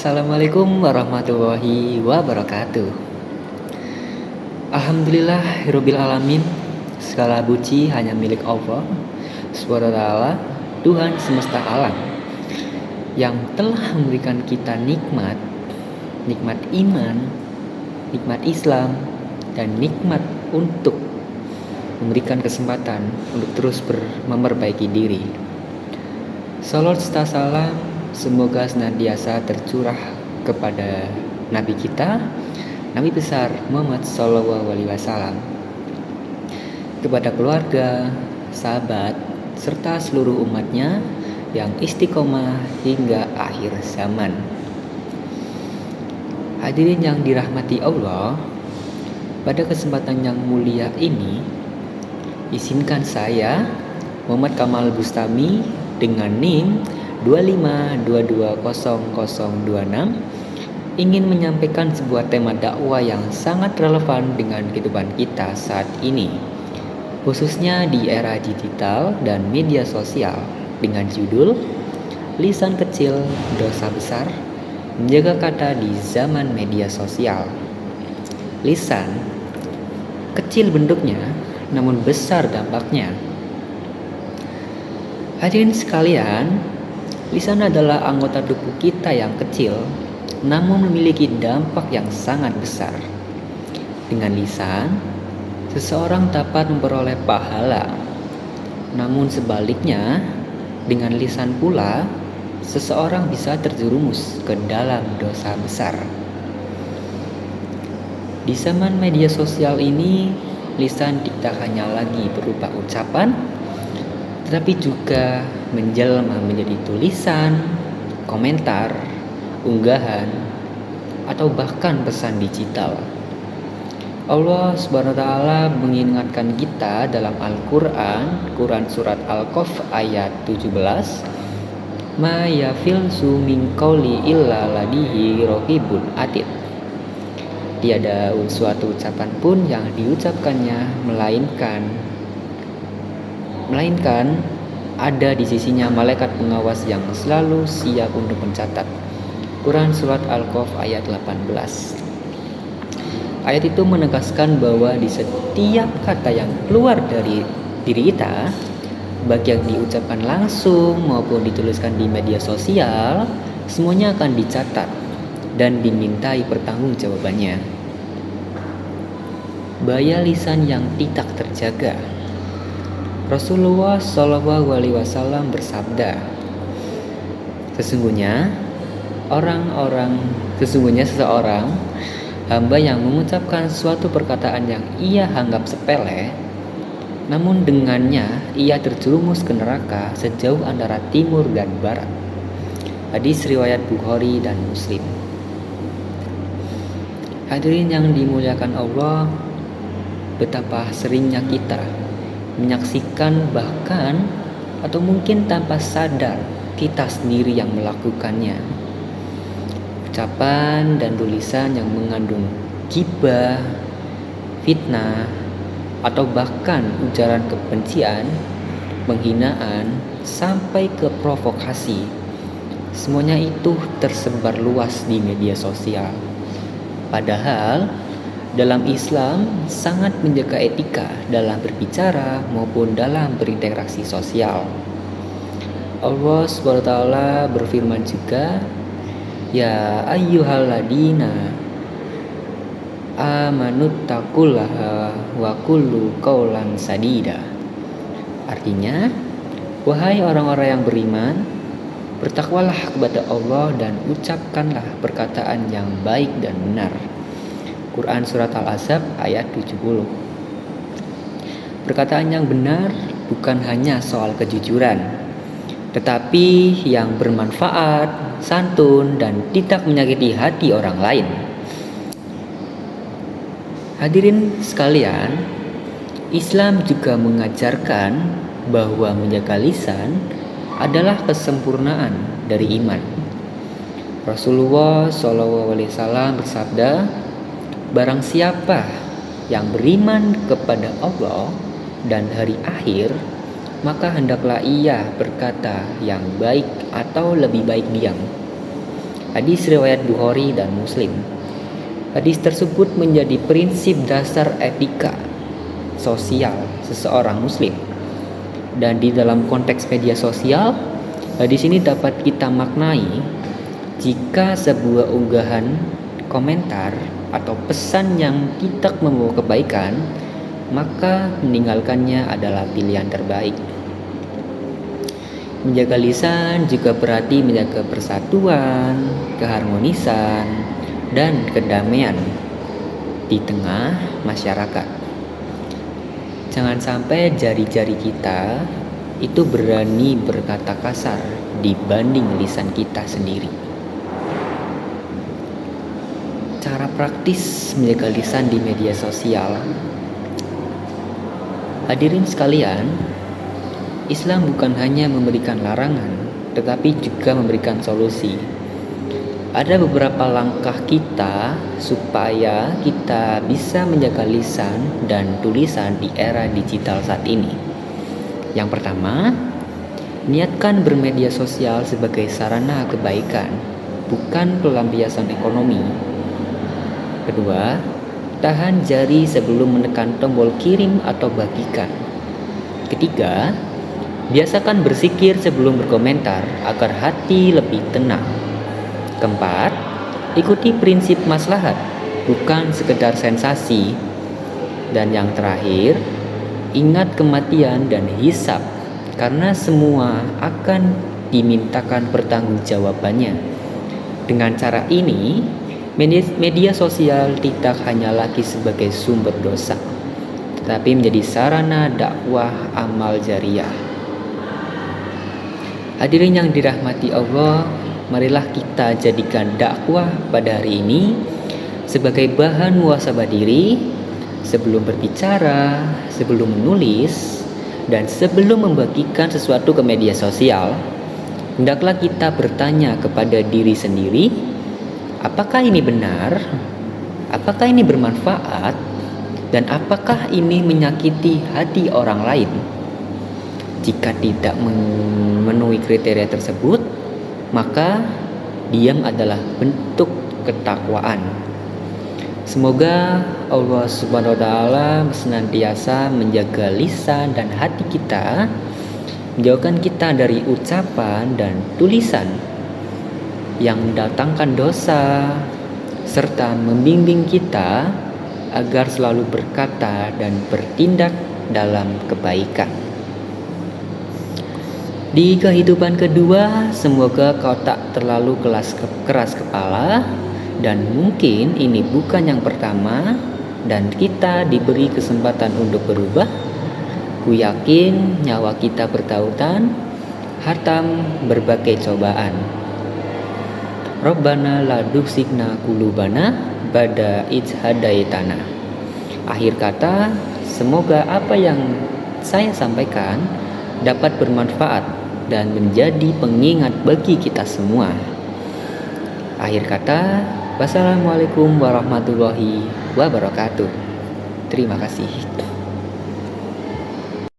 Assalamualaikum warahmatullahi wabarakatuh. Alhamdulillahirabbil alamin. Segala puji hanya milik Allah SWT, Tuhan semesta alam, yang telah memberikan kita nikmat iman, nikmat Islam, dan nikmat untuk memberikan kesempatan untuk terus memperbaiki diri. Salawat serta salam semoga senantiasa tercurah kepada Nabi kita, Nabi besar Muhammad SAW, kepada keluarga, sahabat, serta seluruh umatnya yang istiqomah hingga akhir zaman. Hadirin yang dirahmati Allah, pada kesempatan yang mulia ini, izinkan saya, Muhammad Kamal Bustami, dengan NIM 252200026 ingin menyampaikan sebuah tema dakwah yang sangat relevan dengan kehidupan kita saat ini, khususnya di era digital dan media sosial, dengan judul Lisan Kecil Dosa Besar, Menjaga Kata di Zaman Media Sosial. Lisan kecil bentuknya, namun besar dampaknya. Hadirin sekalian, lisan adalah anggota tubuh kita yang kecil, namun memiliki dampak yang sangat besar. Dengan lisan, seseorang dapat memperoleh pahala. Namun sebaliknya, dengan lisan pula, seseorang bisa terjerumus ke dalam dosa besar. Di zaman media sosial ini, lisan tidak hanya lagi berupa ucapan, tetapi juga menjelma menjadi tulisan, komentar, unggahan, atau bahkan pesan digital. Allah SWT mengingatkan kita dalam Al-Quran, Quran Surat Al-Qaf ayat 17, Ma yafilzu min qawli illa ladihi raqibun atid. Tiada suatu ucapan pun yang diucapkannya melainkan ada di sisinya malaikat pengawas yang selalu siap untuk mencatat. Quran Surat Al-Qaf ayat 18. Ayat itu menegaskan bahwa di setiap kata yang keluar dari diri kita, baik yang diucapkan langsung maupun dituliskan di media sosial, semuanya akan dicatat dan dimintai pertanggungjawabannya. Bahaya lisan yang tidak terjaga. Rasulullah SAW bersabda, Sesungguhnya seseorang hamba yang mengucapkan suatu perkataan yang ia anggap sepele, namun dengannya ia terjerumus ke neraka sejauh antara timur dan barat. Hadis riwayat Bukhari dan Muslim. Hadirin yang dimuliakan Allah, betapa seringnya kita menyaksikan bahkan atau mungkin tanpa sadar kita sendiri yang melakukannya. Ucapan dan tulisan yang mengandung ghibah, fitnah, atau bahkan ujaran kebencian, penghinaan, sampai ke provokasi. Semuanya itu tersebar luas di media sosial. Padahal dalam Islam sangat menjaga etika dalam berbicara maupun dalam berinteraksi sosial. Allah SWT berfirman juga, Ya ayyuhalladzina amanuttaqullaha wa qulu qawlan sadida. Artinya, wahai orang-orang yang beriman, bertakwalah kepada Allah dan ucapkanlah perkataan yang baik dan benar. Quran Surat Al-Ahzab ayat 70. Perkataan yang benar bukan hanya soal kejujuran, tetapi yang bermanfaat, santun, dan tidak menyakiti hati orang lain. Hadirin sekalian, Islam juga mengajarkan bahwa menjaga lisan adalah kesempurnaan dari iman. Rasulullah SAW bersabda, Barang siapa yang beriman kepada Allah dan hari akhir, maka hendaklah ia berkata yang baik atau lebih baik diam. Hadis riwayat Bukhari dan Muslim. Hadis tersebut menjadi prinsip dasar etika sosial seseorang muslim. Dan di dalam konteks media sosial, hadis ini dapat kita maknai jika sebuah unggahan, komentar, atau pesan yang tidak membawa kebaikan, maka meninggalkannya adalah pilihan terbaik. Menjaga lisan juga berarti menjaga persatuan, keharmonisan, dan kedamaian di tengah masyarakat. Jangan sampai jari-jari kita itu berani berkata kasar dibanding lisan kita sendiri. Cara praktis menjaga lisan di media sosial. Hadirin sekalian, Islam bukan hanya memberikan larangan, tetapi juga memberikan solusi. Ada beberapa langkah kita supaya kita bisa menjaga lisan dan tulisan di era digital saat ini. Yang pertama, niatkan bermedia sosial sebagai sarana kebaikan, bukan pelampiasan ekonomi. Kedua, tahan jari sebelum menekan tombol kirim atau bagikan. Ketiga, biasakan berzikir sebelum berkomentar agar hati lebih tenang. Keempat, ikuti prinsip maslahat, bukan sekedar sensasi. Dan yang terakhir, ingat kematian dan hisab, karena semua akan dimintakan pertanggungjawabannya. Dengan cara ini, media sosial tidak hanya lagi sebagai sumber dosa, tetapi menjadi sarana dakwah amal jariah. Hadirin yang dirahmati Allah, marilah kita jadikan dakwah pada hari ini sebagai bahan muhasabah diri sebelum berbicara, sebelum menulis, dan sebelum membagikan sesuatu ke media sosial. Hendaklah kita bertanya kepada diri sendiri, apakah ini benar? Apakah ini bermanfaat? Dan apakah ini menyakiti hati orang lain? Jika tidak memenuhi kriteria tersebut, maka diam adalah bentuk ketakwaan. Semoga Allah Subhanahu wa taala senantiasa menjaga lisan dan hati kita, menjauhkan kita dari ucapan dan tulisan yang mendatangkan dosa, serta membimbing kita agar selalu berkata dan bertindak dalam kebaikan. Di kehidupan kedua, semoga kau tak terlalu keras kepala, dan mungkin ini bukan yang pertama dan kita diberi kesempatan untuk berubah. Ku yakin nyawa kita bertautan, hatam berbagai cobaan. Rabbana la tuzigh qulubana ba'da idh hadaitana. Akhir kata, semoga apa yang saya sampaikan dapat bermanfaat dan menjadi pengingat bagi kita semua. Akhir kata, wassalamualaikum warahmatullahi wabarakatuh. Terima kasih.